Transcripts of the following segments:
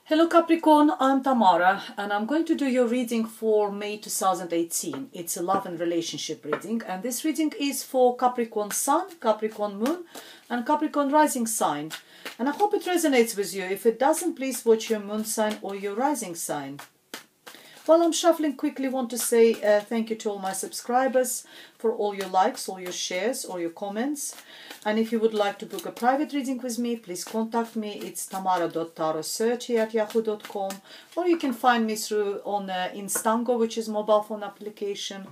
Hello Capricorn, I'm Tamara and I'm going to do your reading for May 2018. It's a love and relationship reading, and this reading is for Capricorn Sun, Capricorn Moon and Capricorn Rising sign. And I hope it resonates with you. If it doesn't, please watch your moon sign or your rising sign. While I'm shuffling, quickly want to say thank you to all my subscribers for all your likes, all your shares, all your comments. And if you would like to book a private reading with me, please contact me. It's tamara.tarot30@yahoo.com, or you can find me through on Instango, which is mobile phone application,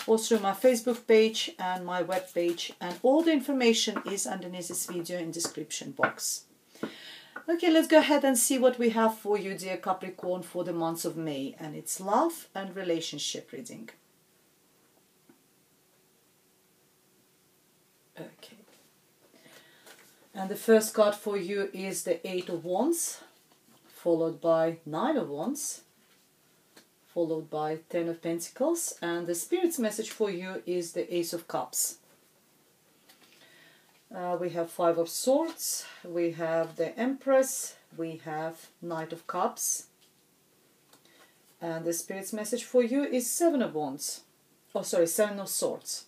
or through my Facebook page and my web page. And all the information is underneath this video in description box. Okay, let's go ahead and see what we have for you, dear Capricorn, for the month of May. And it's love and relationship reading. Okay. And the first card for you is the Eight of Wands, followed by Nine of Wands, followed by Ten of Pentacles. And the Spirit's message for you is the Ace of Cups. We have Five of Swords, we have the Empress, we have Knight of Cups, and the Spirit's message for you is Seven of Wands, Seven of Swords,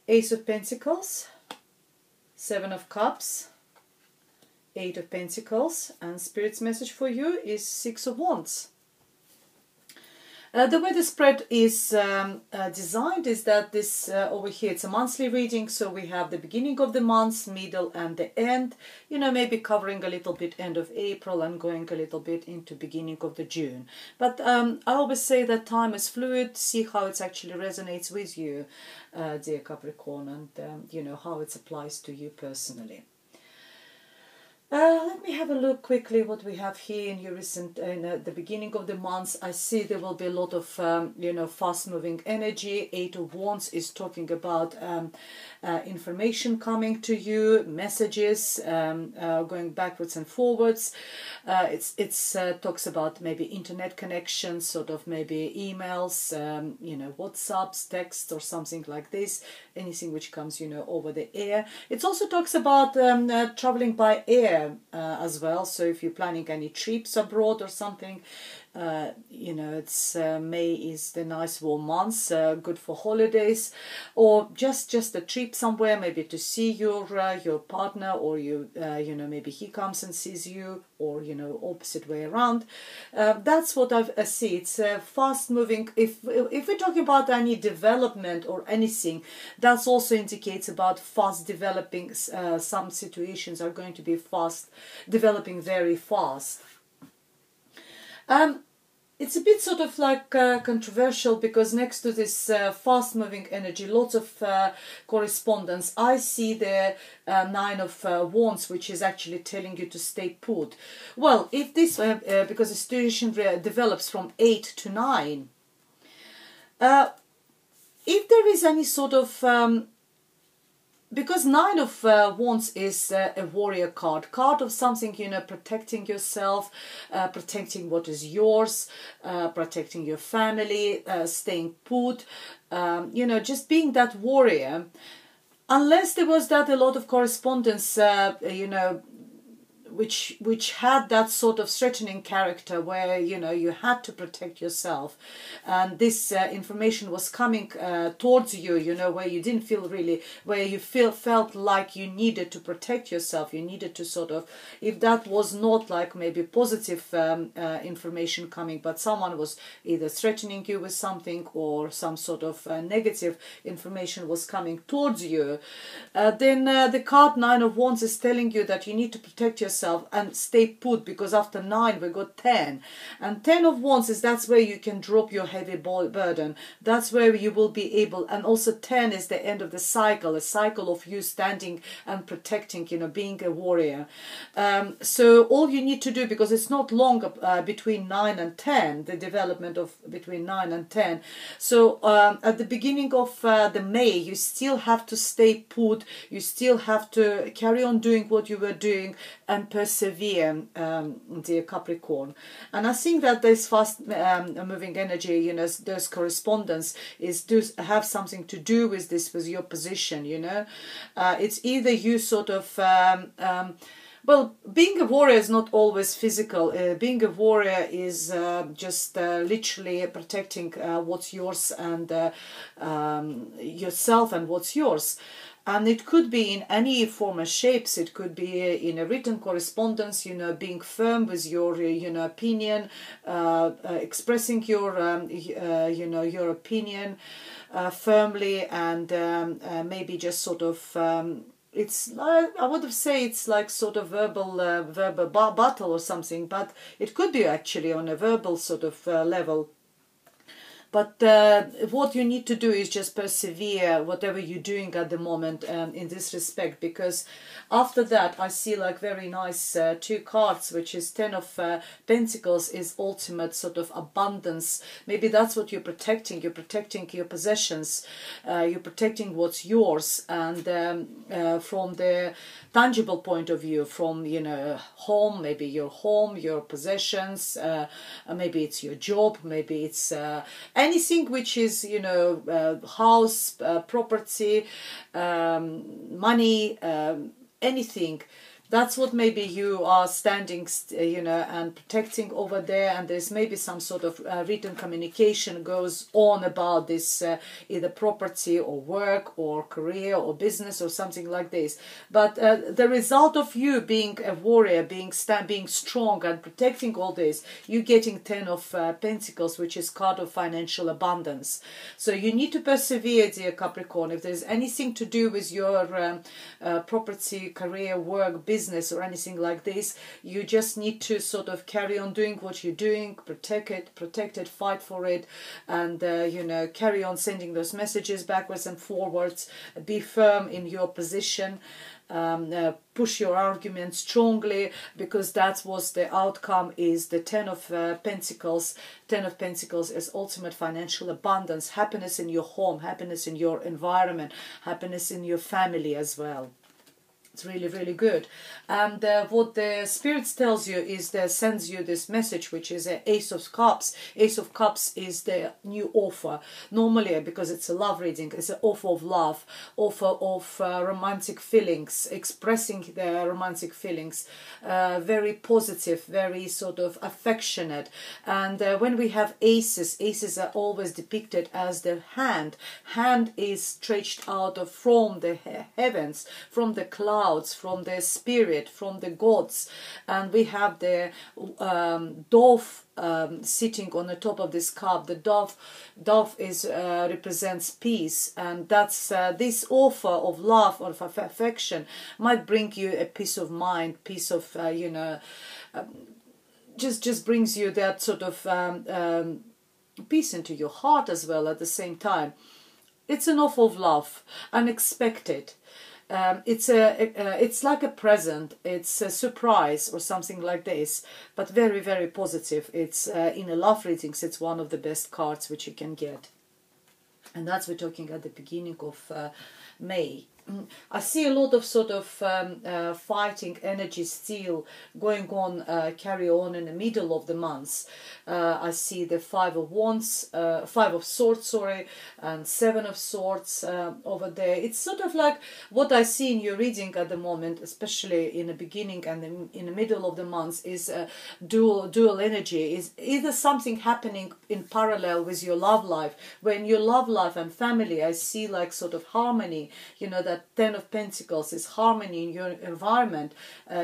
Ace of Pentacles, Seven of Cups, Eight of Pentacles, and Spirit's message for you is Six of Wands. The way the spread is designed is that this over here, it's a monthly reading, so we have the beginning of the month, middle and the end, maybe covering a little bit end of April and going a little bit into beginning of the June. But I always say that time is fluid. See how it actually resonates with you, dear Capricorn, and how it applies to you personally. Let me have a look quickly what we have here in your the beginning of the month. I see there will be a lot of fast-moving energy. Eight of Wands is talking about information coming to you, messages going backwards and forwards. It's talks about maybe internet connections, sort of maybe emails, WhatsApps, texts, or something like this. Anything which comes over the air. It also talks about traveling by air. As well, so if you're planning any trips abroad or something, it's May is the nice warm month, good for holidays, or just a trip somewhere, maybe to see your partner, or maybe he comes and sees you, or opposite way around. That's what I see. It's fast moving. If we're talking about any development or anything, that also indicates about fast developing. Some situations are going to be developing very fast. It's a bit sort of like controversial, because next to this fast-moving energy, lots of correspondence, I see the Nine of Wands, which is actually telling you to stay put. Well, if this, because the situation develops from 8 to 9, if there is any sort of because Nine of Wands is a warrior card of something, protecting yourself, protecting what is yours, protecting your family, staying put, just being that warrior. Unless there was that a lot of correspondence, which had that sort of threatening character, where you had to protect yourself, and this information was coming towards you, where you didn't feel really, where you felt like you needed to protect yourself, you needed to sort of, if that was not like maybe positive information coming, but someone was either threatening you with something, or some sort of negative information was coming towards you, then the card Nine of Wands is telling you that you need to protect yourself and stay put, because after 9 we got 10, and 10 of Wands is, that's where you can drop your heavy burden, that's where you will be able, and also 10 is the end of the cycle, a cycle of you standing and protecting, being a warrior. So all you need to do, because it's not long between 9 and 10, the development of between 9 and 10, so at the beginning of the May, you still have to stay put, you still have to carry on doing what you were doing and persevere, dear Capricorn. And I think that this fast moving energy, those correspondence have something to do with this, with your position. It's either you sort of Well, being a warrior is not always physical. Being a warrior is just literally protecting what's yours and yourself and what's yours. And it could be in any form or shapes. It could be in a written correspondence, you know, being firm with your, you know, opinion, expressing your, you know, your opinion firmly, and maybe just sort of. It's like, I would say it's like sort of verbal battle or something, but it could be actually on a verbal sort of level. But what you need to do is just persevere whatever you're doing at the moment in this respect, because after that I see like very nice two cards, which is Ten of Pentacles is ultimate sort of abundance. Maybe that's what you're protecting. You're protecting your possessions. You're protecting what's yours, and from the tangible point of view, from, you know, home, maybe your home, your possessions, maybe it's your job, maybe it's anything which is, you know, house, property, money, anything. That's what maybe you are standing, you know, and protecting over there, and there's maybe some sort of written communication goes on about this, either property or work or career or business or something like this. But the result of you being a warrior, being strong and protecting all this, you getting Ten of Pentacles, which is card of financial abundance. So you need to persevere, dear Capricorn. If there's anything to do with your property, career, work, business, or anything like this, you just need to sort of carry on doing what you're doing, protect it, fight for it, and you know, carry on sending those messages backwards and forwards. Be firm in your position. Push your argument strongly, because that was the outcome, is the Ten of Pentacles. Ten of Pentacles is ultimate financial abundance, happiness in your home, happiness in your environment, happiness in your family as well. It's really, really good. And what the spirits tells you is they sends you this message, which is an Ace of Cups. Ace of Cups is the new offer. Normally, because it's a love reading, it's an offer of love, offer of romantic feelings, expressing the romantic feelings, very positive, very sort of affectionate. And when we have aces, aces are always depicted as the hand. Hand is stretched out of from the heavens, from the clouds, from the spirit, from the gods, and we have the dove sitting on the top of this cup. The dove is represents peace, and that's this offer of love or of affection might bring you a peace of mind, peace of you know, just brings you that sort of peace into your heart as well. At the same time, it's an offer of love, unexpected. It's like a present, it's a surprise or something like this, but very, very positive. It's in a love readings, it's one of the best cards which you can get, and that's we're talking at the beginning of May. I see a lot of sort of fighting energy still going on, carry on in the middle of the months. I see the Five of Swords, sorry, and Seven of Swords over there. It's sort of like what I see in your reading at the moment, especially in the beginning and in the middle of the months, is dual energy. Is either something happening in parallel with your love life. When your love life and family, I see like sort of harmony, you know, that Ten of Pentacles is harmony in your environment,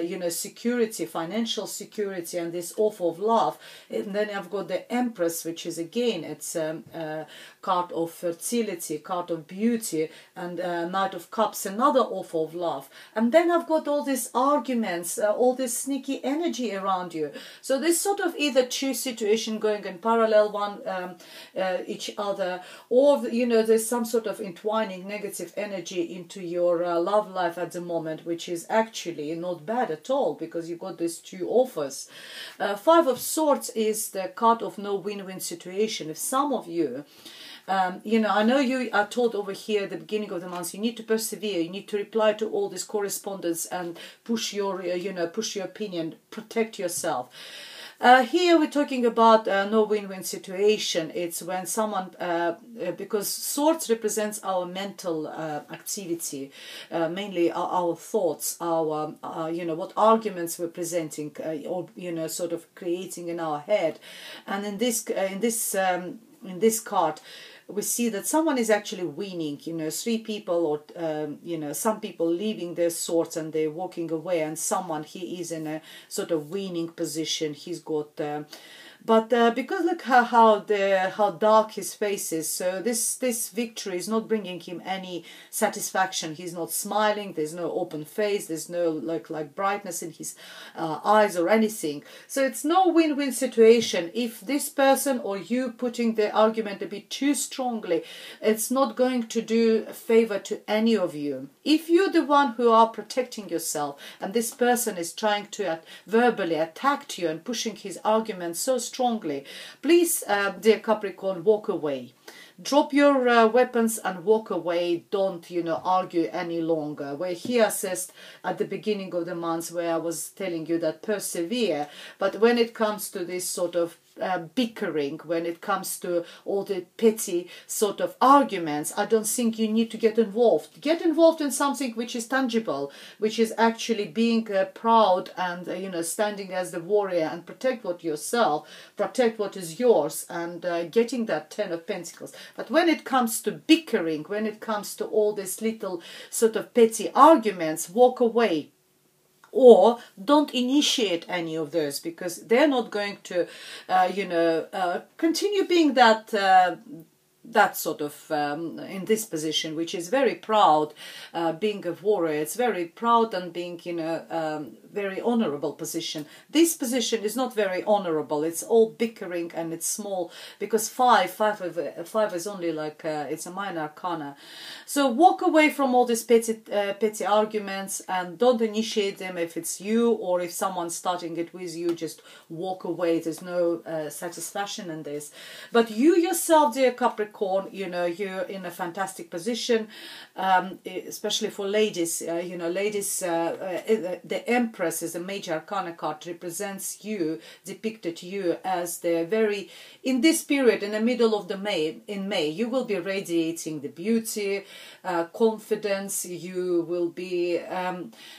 you know, security, financial security, and this offer of love. And then I've got the Empress, which is again, it's a card of fertility, card of beauty, and Knight of Cups, another offer of love. And then I've got all these arguments, all this sneaky energy around you. So this sort of either two situation going in parallel, one each other, or, you know, there's some sort of entwining negative energy into your love life at the moment, which is actually not bad at all, because you got these two offers. Five of Swords is the card of no win-win situation. If some of you, you know, I know you are told over here at the beginning of the month, you need to persevere, you need to reply to all this correspondence and push your, you know, push your opinion, protect yourself. Here we're talking about no win-win situation. It's when someone, because swords represents our mental activity, mainly our thoughts, our what arguments we're presenting, or sort of creating in our head, and in this card, we see that someone is actually winning, three people, or some people leaving their swords and they're walking away, and someone, he is in a sort of winning position. He's got but because look how dark his face is, so this victory is not bringing him any satisfaction. He's not smiling. There's no open face. There's no like brightness in his eyes or anything. So it's no win-win situation. If this person or you putting the argument a bit too strongly, it's not going to do a favor to any of you. If you're the one who are protecting yourself, and this person is trying to verbally attack you and pushing his argument so strongly, please, dear Capricorn, walk away. Drop your weapons and walk away. Don't, argue any longer. Where he assessed at the beginning of the month, where I was telling you that persevere, but when it comes to this sort of bickering, when it comes to all the petty sort of arguments, I don't think you need to get involved. Get involved in something which is tangible, which is actually being proud and standing as the warrior and protect what yourself, protect what is yours, and getting that 10 of Pentacles. But when it comes to bickering, when it comes to all these little sort of petty arguments, walk away. Or don't initiate any of those, because they're not going to, continue being that sort of in this position, which is very proud, being a warrior. It's very proud and being very honorable position. This position is not very honorable. It's all bickering and it's small, because five is only like it's a minor arcana. So walk away from all these petty arguments and don't initiate them. If it's you or if someone's starting it with you, just walk away. There's no satisfaction in this. But you yourself, dear Capricorn, you're in a fantastic position, especially for ladies. Ladies, the Empress is a major arcana card, represents you, depicted you as the very, in this period, in the middle of the May, you will be radiating the beauty, confidence. You will be,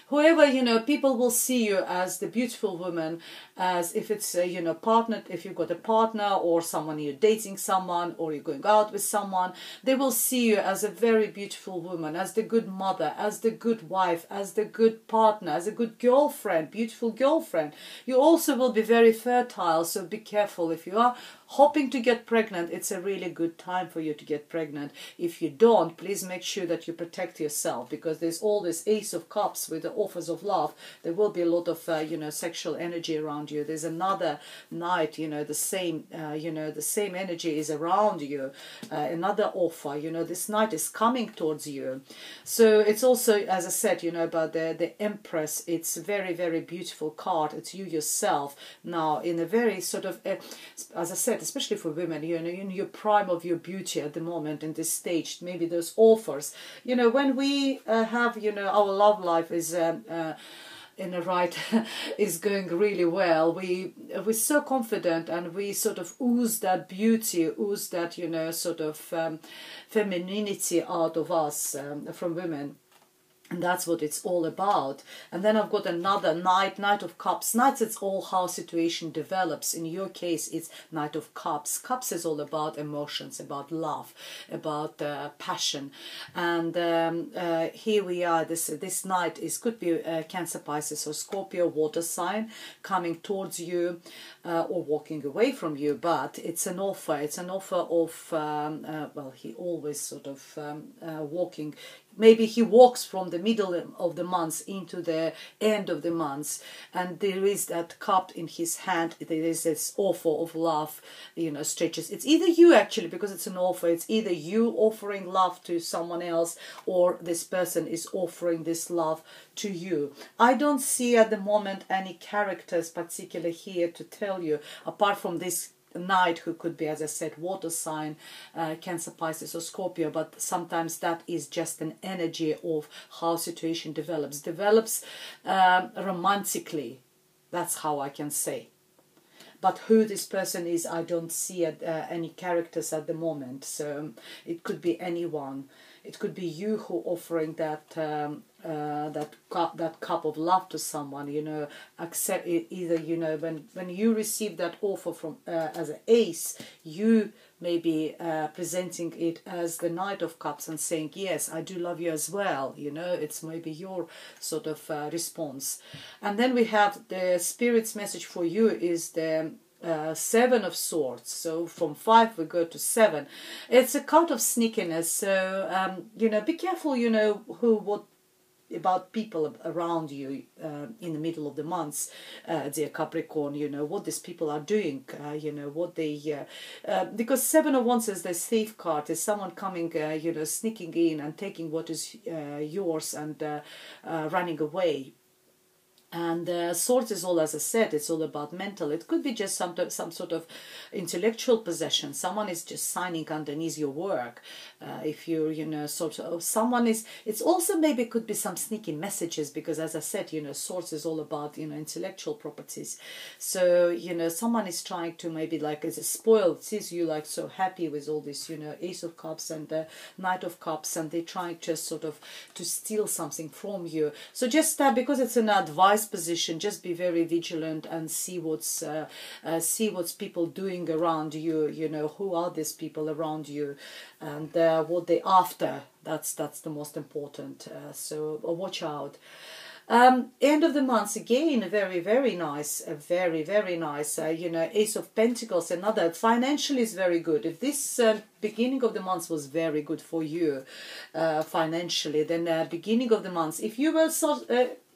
whoever, people will see you as the beautiful woman, as if it's, partnered, if you've got a partner or someone, you're dating someone or you're going out with someone, they will see you as a very beautiful woman, as the good mother, as the good wife, as the good partner, as a good girlfriend, beautiful girlfriend. You also will be very fertile, so be careful. If you are hoping to get pregnant, it's a really good time for you to get pregnant. If you don't, please make sure that you protect yourself, because there's all this Ace of Cups with the offers of love. There will be a lot of sexual energy around you. There's another night, the same energy is around you, another offer. This night is coming towards you. So it's also, as I said, about the Empress. It's a very, very beautiful card. It's you yourself now in a very sort of, as I said, especially for women, in your prime of your beauty at the moment in this stage. Maybe those offers, when we have, our love life is in the right is going really well. We're so confident, and we sort of ooze that beauty, ooze that sort of femininity out of us from women. And that's what it's all about. And then I've got another Knight of Cups. Knights, it's all how situation develops. In your case, it's Knight of Cups. Cups is all about emotions, about love, about passion. And here we are. This Knight could be Cancer, Pisces or Scorpio, water sign, coming towards you or walking away from you. But it's an offer. It's an offer of, well, he always sort of walking. Maybe he walks from the middle of the month into the end of the month, and there is that cup in his hand. There is this offer of love, stretches. It's either you, actually, because it's an offer. It's either you offering love to someone else, or this person is offering this love to you. I don't see at the moment any characters particularly here to tell you, apart from this Knight, who could be, as I said, water sign, Cancer, Pisces or Scorpio, but sometimes that is just an energy of how situation develops romantically. That's how I can say. but who this person is, I don't see any characters at the moment. So it could be anyone. It could be you who offering that that cup of love to someone. You know, accept it either. You know, when you receive that offer from as an ace, you maybe presenting it as the Knight of Cups and saying, yes, I do love you as well. You know, it's maybe your sort of response. And then we have the Spirit's message for you is the Seven of Swords. So from 5 we go to 7. It's a card of sneakiness. So you know, be careful. You know what about people around you in the middle of the months, dear Capricorn. You know what these people are doing. You know what they because 7 of Wands is the thief card. Is someone coming, you know, sneaking in and taking what is yours and running away. And Swords is all, as I said, it's all about mental. It could be just some sort of intellectual possession. Someone is just signing underneath your work. If you're, you know, sort of, someone is, it's also maybe could be some sneaky messages, because as I said, you know, Swords is all about, you know, intellectual properties. So, you know, someone is trying to maybe like, as a spoiled, sees you like so happy with all this, you know, Ace of Cups and Knight of Cups, and they try just sort of to steal something from you. So just because it's an advice position, just be very vigilant and see what's people doing around you. You know, who are these people around you, and what they after. That's the most important. So watch out. End of the month again, very nice, very nice. You know, Ace of Pentacles, another. Financially is very good. If this beginning of the month was very good for you financially, then beginning of the month, if you were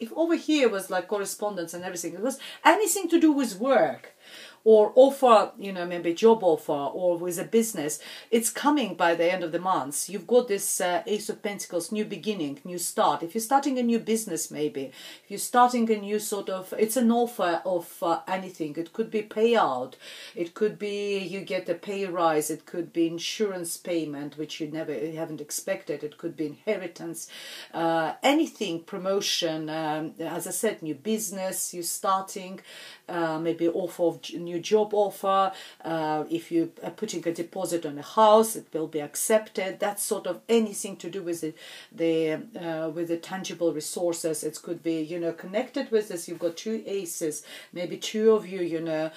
if over here was like correspondence and everything, it was anything to do with work or offer, you know, maybe job offer or with a business, it's coming by the end of the month. You've got this Ace of Pentacles, new beginning, new start. If you're starting a new business, maybe if you're starting a new sort of, it's an offer of anything. It could be payout, it could be you get a pay rise, it could be insurance payment which you haven't expected, it could be inheritance, anything, promotion, as I said, new business you're starting, maybe offer of new job offer. If you are putting a deposit on a house, it will be accepted. That's sort of anything to do with the tangible resources. It could be, you know, connected with this. You've got two aces, maybe two of you, you know,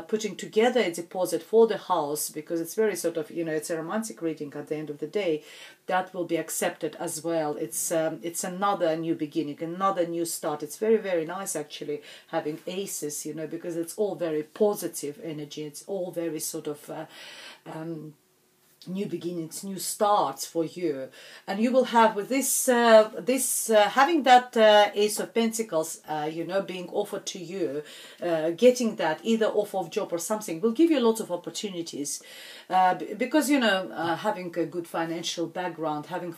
putting together a deposit for the house, because it's very sort of, you know, it's a romantic reading at the end of the day. That will be accepted as well. It's another new beginning, another new start. It's very nice actually having aces, you know, because it's all very positive energy. It's all very sort of new beginnings, new starts for you. And you will have with this having that Ace of Pentacles, you know, being offered to you, getting that either offer of job or something will give you lots of opportunities, because, you know, having a good financial background, having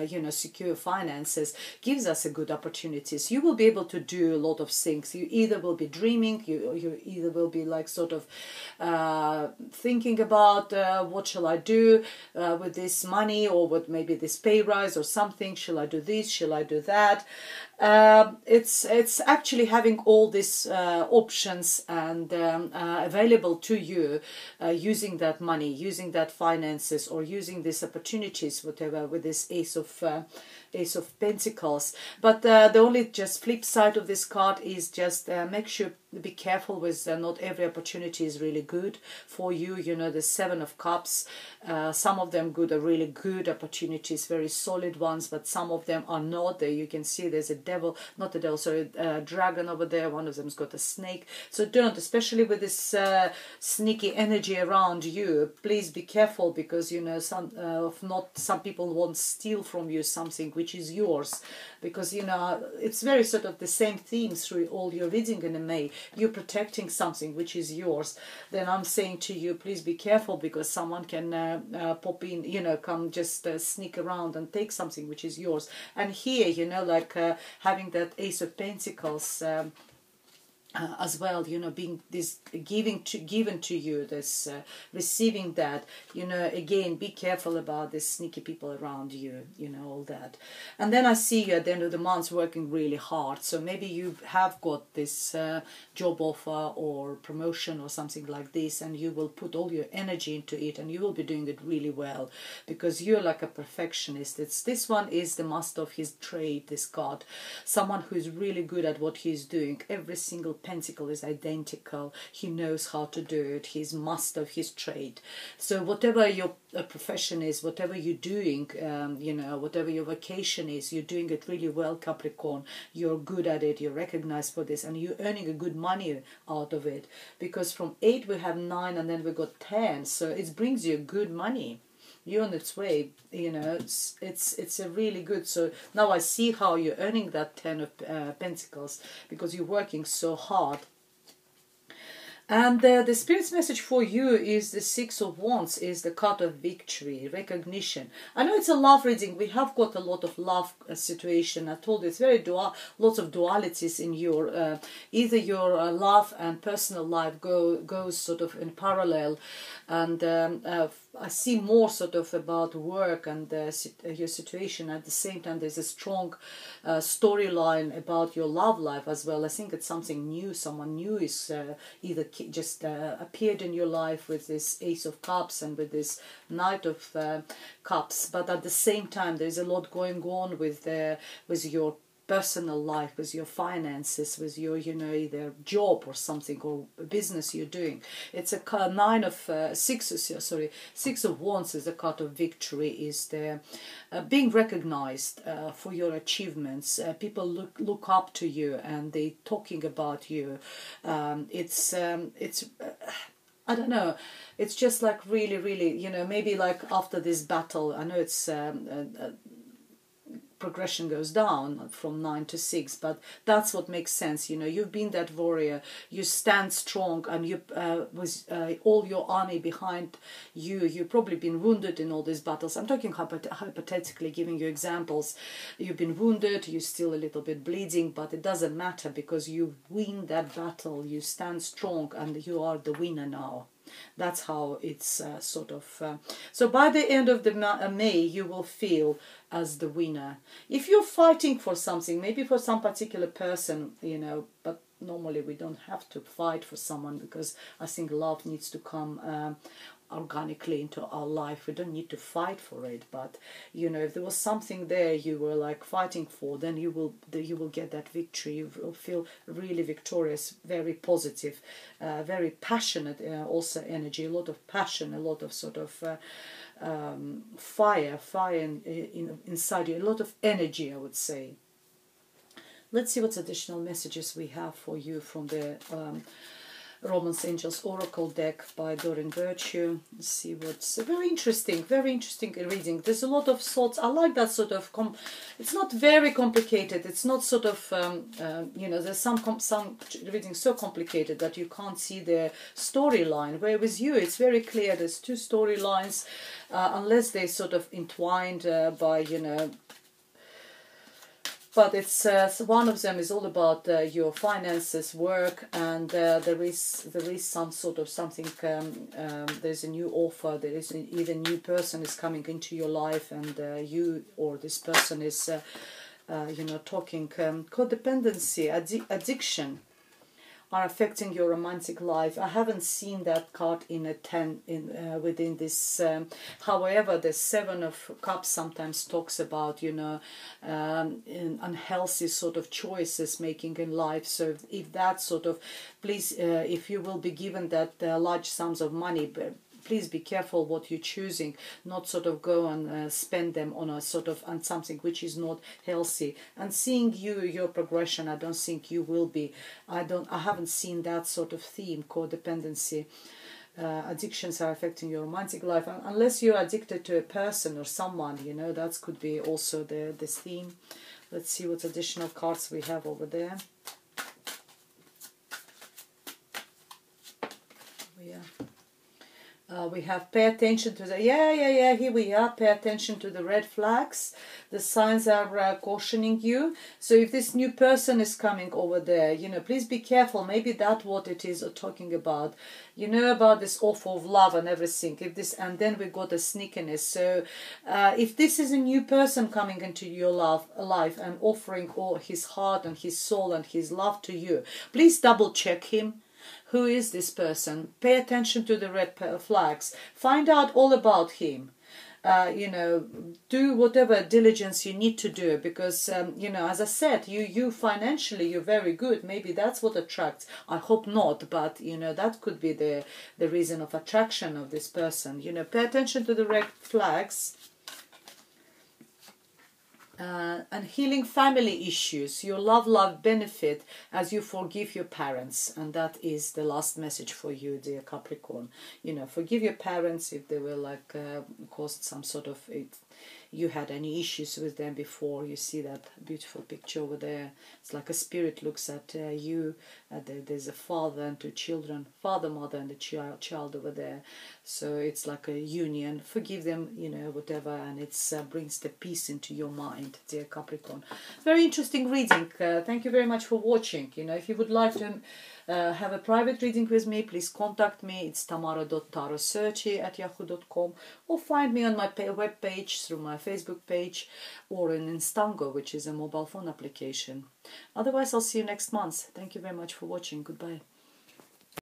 you know, secure finances gives us a good opportunities. You will be able to do a lot of things. You either will be dreaming, you either will be like sort of thinking about what shall I do with this money, or with maybe this pay rise or something. Shall I do this? Shall I do that? It's actually having all these options and available to you, using that money, using that finances, or using these opportunities, whatever, with this Ace of Pentacles. But the only just flip side of this card is just make sure, be careful with not every opportunity is really good for you. You know, the Seven of Cups, some of them are really good opportunities, very solid ones, but some of them are not. There you can see there's a devil, not a devil, sorry, a dragon over there. One of them's got a snake. So don't, especially with this sneaky energy around you, please be careful, because, you know, some people won't steal from you something which is yours, because, you know, it's very sort of the same theme through all your reading in May. You're protecting something which is yours. Then I'm saying to you, please be careful, because someone can pop in, you know, come just sneak around and take something which is yours. And here, you know, like having that Ace of Pentacles, as well, you know, being this given to you, this receiving that, you know, again, be careful about this sneaky people around you, you know, all that. And then I see you at the end of the month working really hard, so maybe you have got this job offer or promotion or something like this, and you will put all your energy into it, and you will be doing it really well, because you're like a perfectionist. This one is the master of his trade, this card, someone who is really good at what he's doing. Every single pentacle is identical. He knows how to do it. He's master of his trade. So whatever your profession is, whatever you're doing, you know, whatever your vocation is, you're doing it really well, Capricorn. You're good at it. You're recognized for this, and you're earning a good money out of it. Because from 8 we have 9, and then we got 10. So it brings you good money. You're on its way, you know, it's a really good. So now I see how you're earning that 10 of Pentacles, because you're working so hard. And the Spirit's message for you is the 6 of Wands, is the card of victory, recognition. I know it's a love reading. We have got a lot of love situation. I told you it's very lots of dualities in your, either your love and personal life goes sort of in parallel. And I see more sort of about work and your situation. At the same time, there's a strong storyline about your love life as well. I think it's something new. Someone new is either just appeared in your life with this Ace of Cups and with this Knight of Cups. But at the same time, there's a lot going on with your personal life, with your finances, with your, you know, either job or something, or business you're doing. It's a six of Wands is the card of victory, is the being recognized for your achievements. People look up to you, and they talking about you. It's I don't know, it's just like really, you know, maybe like after this battle, I know it's progression goes down from 9 to 6, but that's what makes sense. You know, you've been that warrior, you stand strong, and you with all your army behind you. You've probably been wounded in all these battles. I'm talking hypothetically, giving you examples. You've been wounded, you're still a little bit bleeding, but it doesn't matter, because you win that battle, you stand strong, and you are the winner now. That's how it's sort of... so by the end of the May, you will feel as the winner. If you're fighting for something, maybe for some particular person, you know, but normally we don't have to fight for someone, because I think love needs to come organically into our life. We don't need to fight for it. But you know, if there was something there you were like fighting for, then you will get that victory. You will feel really victorious, very positive, very passionate, also energy, a lot of passion, a lot of sort of fire inside you, a lot of energy, I would say. Let's see what additional messages we have for you from the Romance Angels Oracle deck by Doreen Virtue. Let's see what's very interesting reading. There's a lot of thoughts. I like that sort of it's not very complicated. It's not sort of you know, there's some readings so complicated that you can't see the storyline, where with you it's very clear. There's two storylines, unless they sort of entwined by, you know. But it's one of them is all about your finances, work, and there is some sort of something. There's a new offer. There is either a new person is coming into your life, and you or this person is, you know, talking codependency, addiction are affecting your romantic life. I haven't seen that card in a 10 within this. However, the 7 of Cups sometimes talks about, you know, unhealthy sort of choices making in life. So if that sort of, please, if you will be given that large sums of money, please be careful what you're choosing, not sort of go and spend them on a sort of on something which is not healthy. And seeing your progression, I don't think you will be. I haven't seen that sort of theme, codependency. Addictions are affecting your romantic life, unless you're addicted to a person or someone, you know, that could be also this theme. Let's see what additional cards we have over there. We have pay attention to the, here we are, pay attention to the red flags. The signs are cautioning you. So if this new person is coming over there, you know, please be careful. Maybe that's what it is talking about. You know, about this offer of love and everything. If this, and then we got a sneakiness. So if this is a new person coming into your life and offering all his heart and his soul and his love to you, please double check him. Who is this person? Pay attention to the red flags. Find out all about him. You know, do whatever diligence you need to do, because you know, as I said, you financially you're very good. Maybe that's what attracts. I hope not, but you know, that could be the reason of attraction of this person. You know, pay attention to the red flags. And healing family issues. Your love benefit as you forgive your parents, and that is the last message for you, dear Capricorn. You know, forgive your parents if they were like caused some sort of you had any issues with them before. You see that beautiful picture over there. It's like a spirit looks at you. There's a father and two children, father, mother, and a child over there. So it's like a union. Forgive them, you know, whatever, and it brings the peace into your mind, dear Capricorn. Very interesting reading. Thank you very much for watching. You know, if you would like to have a private reading with me, please contact me. It's tamara.tarotsearchy@yahoo.com, or find me on my web page through my Facebook page or in Instango, which is a mobile phone application. Otherwise, I'll see you next month. Thank you very much for watching. Goodbye.